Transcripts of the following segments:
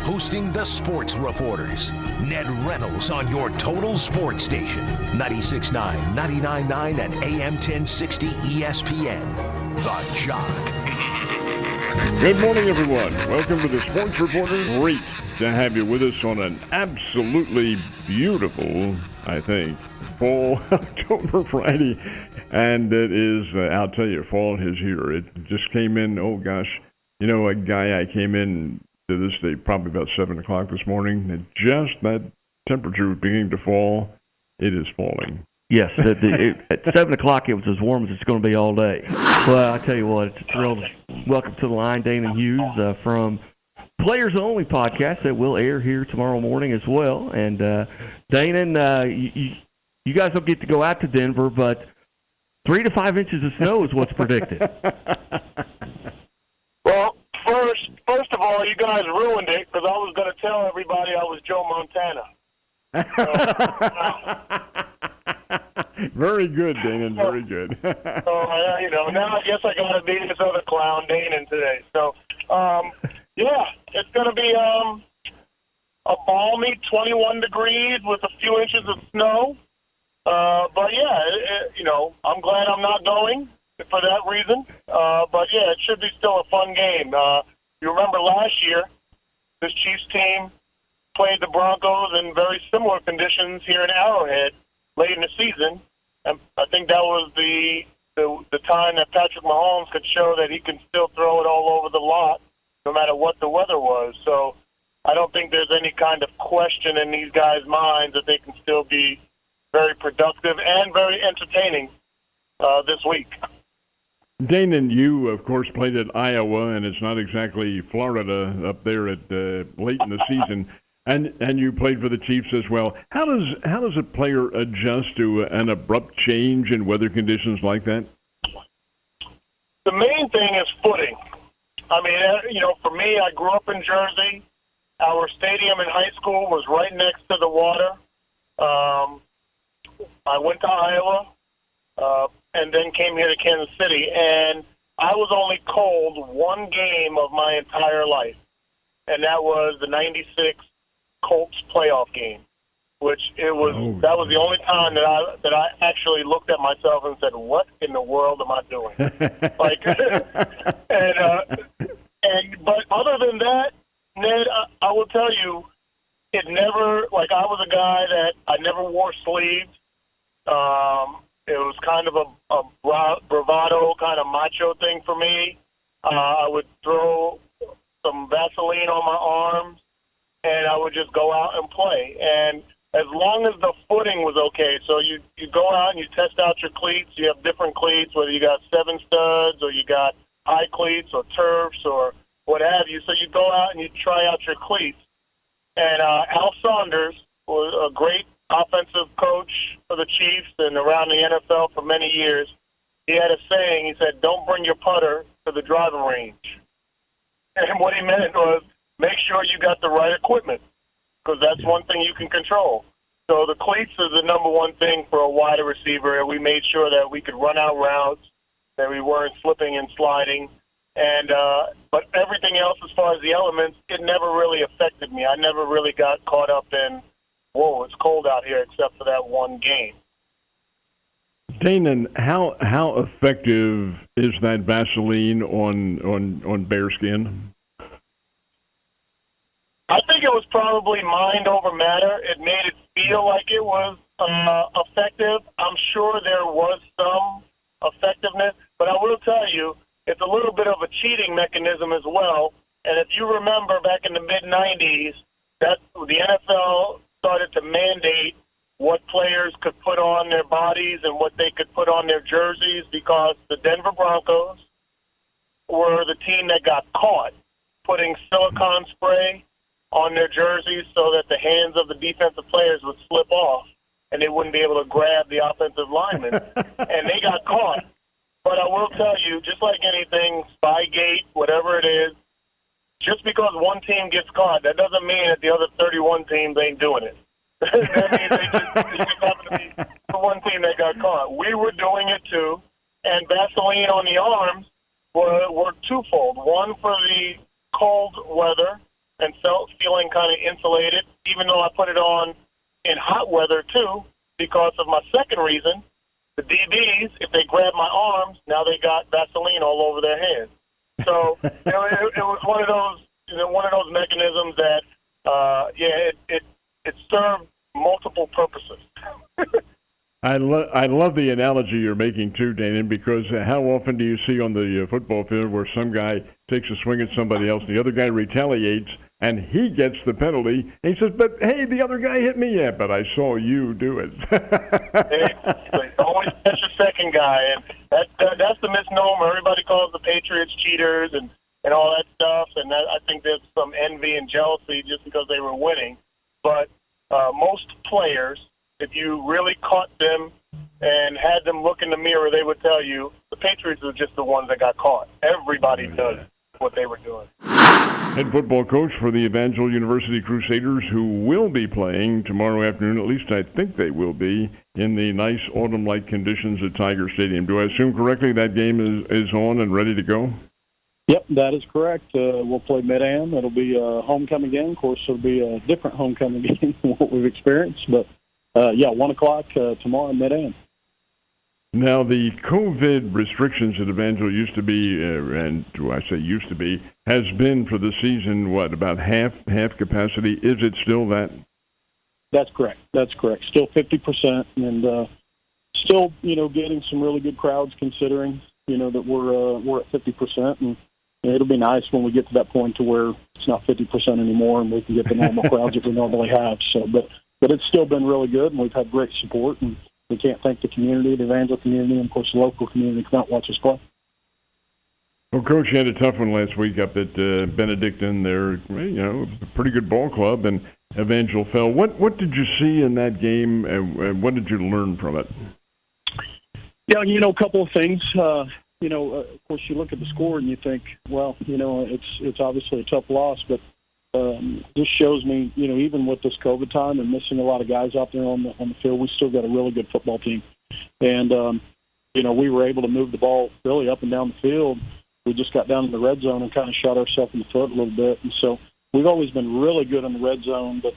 hosting the Sports Reporters. Ned Reynolds on your total sports station. 96.9, 99.9, and AM 1060 ESPN. The Jock. Good morning, everyone. Welcome to the Sports Reporters. Great to have you with us on an absolutely beautiful, I think, fall October Friday. And it is, I'll tell you, fall is here. It just came in, oh gosh, you know, a guy I came in to this day probably about 7 o'clock this morning, and just that temperature was beginning to fall. It is falling. Yes, at 7 o'clock it was as warm as it's going to be all day. Well, I tell you what, it's a thrill to welcome to the line Danan Hughes from Players Only podcast that will air here tomorrow morning as well. And Danan, you guys don't get to go out to Denver, but 3 to 5 inches of snow is what's predicted. Well, first of all, you guys ruined it because I was going to tell everybody I was Joe Montana. Very good, Danan. Very good. So, now I guess I got to be this other clown, Danan, today. So, yeah, it's going to be a balmy 21 degrees with a few inches of snow. But, yeah, I'm glad I'm not going for that reason. But, yeah, it should be still a fun game. You remember last year, this Chiefs team played the Broncos in very similar conditions here in Arrowhead late in the season, and I think that was the time that Patrick Mahomes could show that he can still throw it all over the lot no matter what the weather was. So I don't think there's any kind of question in these guys' minds that they can still be very productive and very entertaining this week. Danan, you, of course, played at Iowa, and it's not exactly Florida up there at late in the season. And you played for the Chiefs as well. How does a player adjust to an abrupt change in weather conditions like that? The main thing is footing. I mean, for me, I grew up in Jersey. Our stadium in high school was right next to the water. I went to Iowa and then came here to Kansas City, and I was only cold one game of my entire life, and that was the 96 Colts playoff game, which that was the only time that I actually looked at myself and said, "What in the world am I doing?" But other than that, Ned, I will tell you, it never I was a guy that I never wore sleeves. It was kind of a bravado kind of macho thing for me. I would throw some Vaseline on my arms, and I would just go out and play. And as long as the footing was okay, so you go out and you test out your cleats. You have different cleats, whether you got 7 studs or you got high cleats or turfs or what have you. So you go out and you try out your cleats. And Al Saunders was a great offensive coach for the Chiefs and around the NFL for many years. He had a saying. He said, "Don't bring your putter to the driving range." And what he meant was, make sure you got the right equipment, because that's one thing you can control. So the cleats is the number one thing for a wide receiver, and we made sure that we could run out routes, that we weren't slipping and sliding. And but everything else, as far as the elements, it never really affected me. I never really got caught up in, whoa, it's cold out here, except for that one game. Danan, how effective is that Vaseline on bare skin? I think it was probably mind over matter. It made it feel like it was effective. I'm sure there was some effectiveness, but I will tell you, it's a little bit of a cheating mechanism as well. And if you remember back in the mid-'90s, that the NFL started to mandate what players could put on their bodies and what they could put on their jerseys, because the Denver Broncos were the team that got caught putting silicone spray on their jerseys so that the hands of the defensive players would slip off and they wouldn't be able to grab the offensive lineman. And they got caught. But I will tell you, just like anything, Spygate, whatever it is, just because one team gets caught, that doesn't mean that the other 31 teams ain't doing it. That means it just happened to be the one team that got caught. We were doing it too, and Vaseline on the arms were twofold. One for the cold weather, and feeling kind of insulated, even though I put it on in hot weather too, because of my second reason. The DBs, if they grab my arms, now they got Vaseline all over their hands. So it was one of those mechanisms that, it served multiple purposes. I love the analogy you're making too, Danan, because how often do you see on the football field where some guy takes a swing at somebody else, and the other guy retaliates, and he gets the penalty, and he says, but, hey, the other guy hit me. Yeah, but I saw you do it. Exactly. Always catch the second guy, and that's the misnomer. Everybody calls the Patriots cheaters and all that stuff, and I think there's some envy and jealousy just because they were winning. But most players, if you really caught them and had them look in the mirror, they would tell you the Patriots were just the ones that got caught. Everybody does what they were doing. Head football coach for the Evangel University Crusaders, who will be playing tomorrow afternoon, at least I think they will be, in the nice autumn-like conditions at Tiger Stadium. Do I assume correctly that game is on and ready to go? Yep, that is correct. We'll play Mid-Am. It'll be a homecoming game. Of course, it'll be a different homecoming game than what we've experienced. But, 1 o'clock tomorrow, Mid-Am. Now, the COVID restrictions at Evangel used to be, and do I say used to be, has been for the season, about half capacity? Is it still that? That's correct. Still 50%, and still, getting some really good crowds considering, that we're at 50%, and it'll be nice when we get to that point to where it's not 50% anymore, and we can get the normal crowds that we normally have. So, but it's still been really good, and we've had great support, and we can't thank the community, the Evangel community, and, of course, the local community come out and watch us play. Well, Coach, you had a tough one last week up at Benedictine. They're, a pretty good ball club, and Evangel fell. What did you see in that game, and what did you learn from it? Yeah, a couple of things. Of course, you look at the score and you think, well, it's obviously a tough loss, but this shows me, even with this COVID time and missing a lot of guys out there on the field, we still got a really good football team. And, we were able to move the ball really up and down the field. We just got down in the red zone and kind of shot ourselves in the foot a little bit. And so we've always been really good in the red zone, but,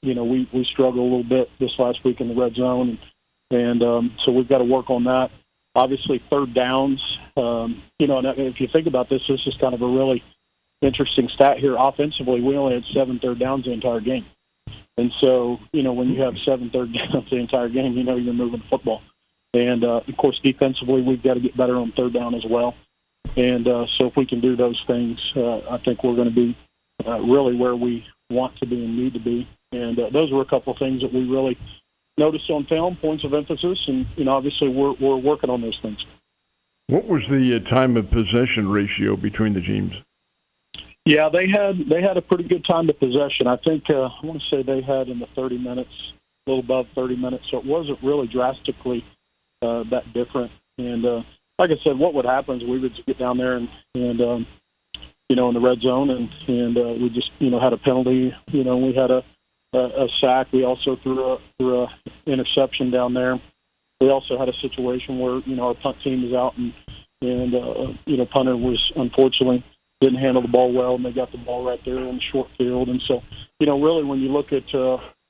we struggled a little bit this last week in the red zone. And so we've got to work on that. Obviously, third downs, and if you think about this is kind of a really interesting stat here. Offensively, we only had 7 third downs the entire game. And so, when you have 7 third downs the entire game, you're moving the football. And, of course, defensively, we've got to get better on third down as well. And so if we can do those things, I think we're going to be really where we want to be and need to be. And those were a couple of things that we really noticed on film, points of emphasis, and obviously we're working on those things. What was the time of possession ratio between the teams? Yeah, they had a pretty good time of possession. I think I want to say they had in the 30 minutes, a little above 30 minutes, so it wasn't really drastically that different. And like I said, what would happen is we would get down there and in the red zone, and we just had a penalty. We had a sack. We also threw a interception down there. We also had a situation where our punt team was out, and punter was unfortunately didn't handle the ball well, and they got the ball right there in the short field. And so really when you look at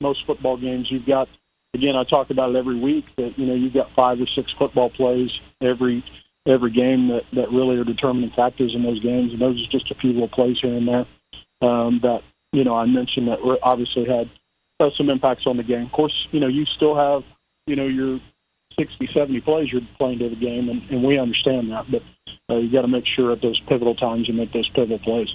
most football games, you've got, again, I talk about it every week, that you've got 5 or 6 football plays every game that really are determining factors in those games, and those are just a few little plays here and there that I mentioned that obviously had some impacts on the game. Of course, you still have your 60, 70 plays you're playing to the game, and we understand that, but you got to make sure at those pivotal times you make those pivotal plays.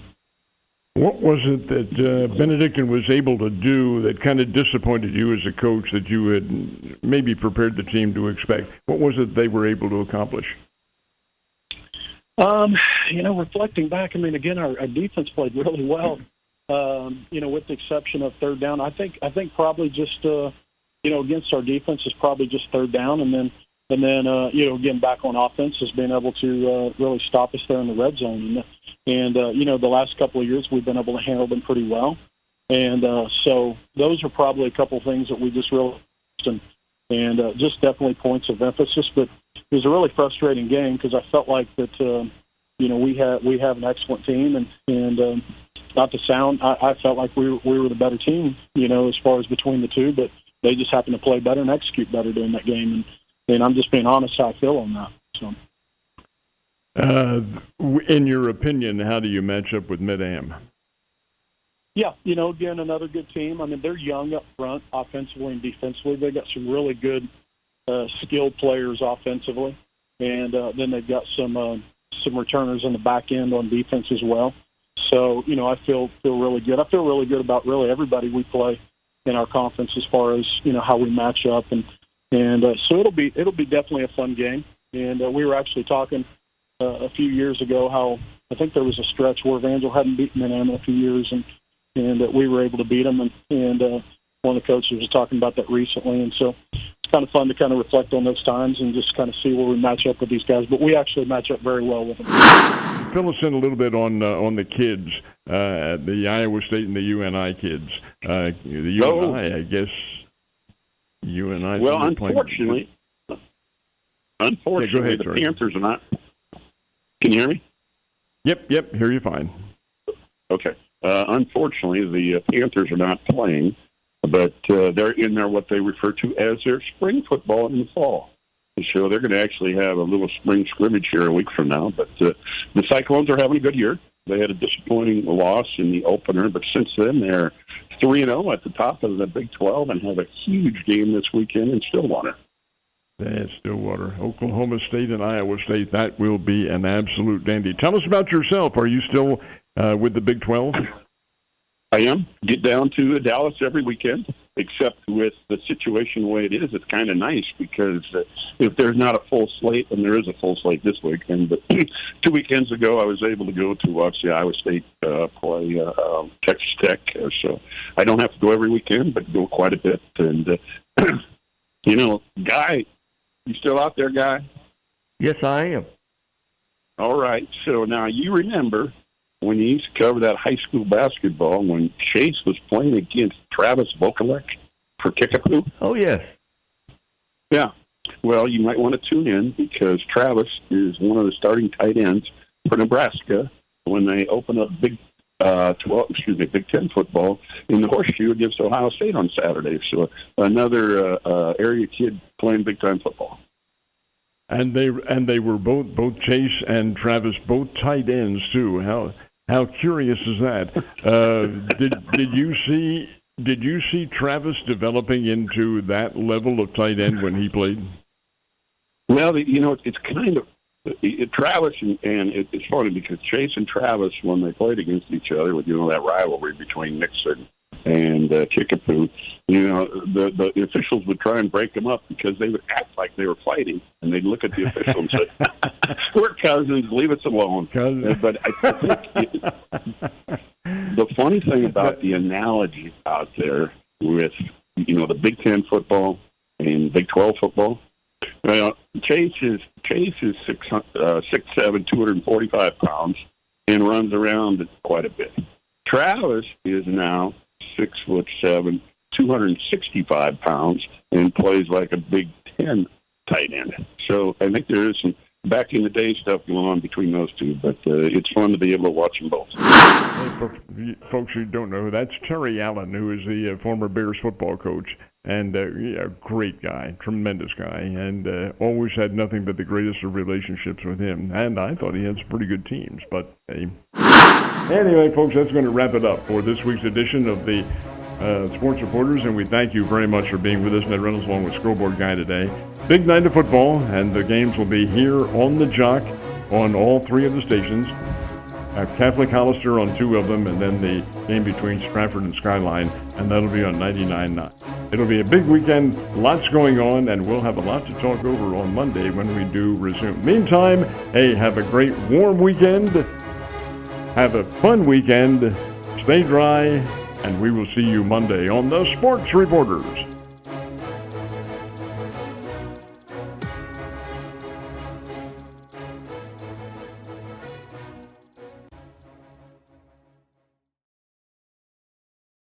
What was it that Benedictine was able to do that kind of disappointed you as a coach that you had maybe prepared the team to expect? What was it they were able to accomplish? Reflecting back, again, our defense played really well. With the exception of third down, I think probably just against our defense is probably just third down, and then again back on offense is being able to really stop us there in the red zone. And the last couple of years we've been able to handle them pretty well, and so those are probably a couple of things that we just really and just definitely points of emphasis. But it was a really frustrating game because I felt like that we have an excellent team, and not to sound, I felt like we were the better team, as far as between the two, but they just happened to play better and execute better during that game. And I'm just being honest how I feel on that. So, in your opinion, how do you match up with Mid-Am? Yeah, again, another good team. I mean, they're young up front, offensively and defensively. They got some really good skilled players offensively, and then they've got some returners on the back end on defense as well. So, I feel really good. I feel really good about really everybody we play in our conference as far as how we match up, and so it'll be definitely a fun game. And we were actually talking a few years ago how I think there was a stretch where Evangel hadn't beaten Mid-Am in a few years, and we were able to beat them, and one of the coaches was talking about that recently, and so it's kind of fun to kind of reflect on those times and just kind of see where we match up with these guys. But we actually match up very well with them. Fill us in a little bit on the kids, the Iowa State and the UNI kids. The UNI, I guess. UNI. Well, unfortunately, the Panthers are not. Can you hear me? Yep, hear you fine. Okay. Unfortunately, the Panthers are not playing, but they're in there what they refer to as their spring football in the fall. So they're going to actually have a little spring scrimmage here a week from now. But the Cyclones are having a good year. They had a disappointing loss in the opener, but since then they're 3-0 at the top of the Big 12 and have a huge game this weekend in Stillwater. That's Stillwater. Oklahoma State and Iowa State. That will be an absolute dandy. Tell us about yourself. Are you still with the Big 12? I am. Get down to Dallas every weekend, except with the situation the way it is, it's kind of nice because if there's not a full slate, and there is a full slate this weekend, but 2 weekends ago I was able to go to watch the Iowa State play Texas Tech, so I don't have to go every weekend, but go quite a bit. And, Guy, you still out there, Guy? Yes, I am. All right, so now you remember when you used to cover that high school basketball when Chase was playing against Travis Vokalek for Kickapoo? Oh, yes. Yeah. Well, you might want to tune in because Travis is one of the starting tight ends for Nebraska when they open up Big 10 football in the Horseshoe against Ohio State on Saturday. So another area kid playing big-time football. And they were both Chase and Travis, both tight ends too. How curious is that? Did you see Travis developing into that level of tight end when he played? Well, it's kind of Travis and it's funny because Chase and Travis, when they played against each other, with that rivalry between Nixon and Kickapoo, the officials would try and break them up because they would act like they were fighting, and they'd look at the official and say, "We're cousins, leave us alone." But I think the funny thing about the analogy out there with the Big 10 football and Big 12 football, Chase is 6'7", 245 pounds, and runs around quite a bit. Travis is now 6'7", 265 pounds, and plays like a Big 10 tight end. So I think there is some back in the day stuff going on between those two, but it's fun to be able to watch them both. For folks who don't know, that's Terry Allen, who is the former Bears football coach, and a great guy, tremendous guy, and always had nothing but the greatest of relationships with him. And I thought he had some pretty good teams, but anyway, folks, that's going to wrap it up for this week's edition of the Sports Reporters, and we thank you very much for being with us, Ned Reynolds, along with Scoreboard Guy today. Big night of football, and the games will be here on the Jock on all three of the stations. Catholic Hollister on 2 of them, and then the game between Stratford and Skyline, and that'll be on 99.9. It'll be a big weekend, lots going on, and we'll have a lot to talk over on Monday when we do resume. Meantime, hey, have a great warm weekend. Have a fun weekend. Stay dry, and we will see you Monday on the Sports Reporters.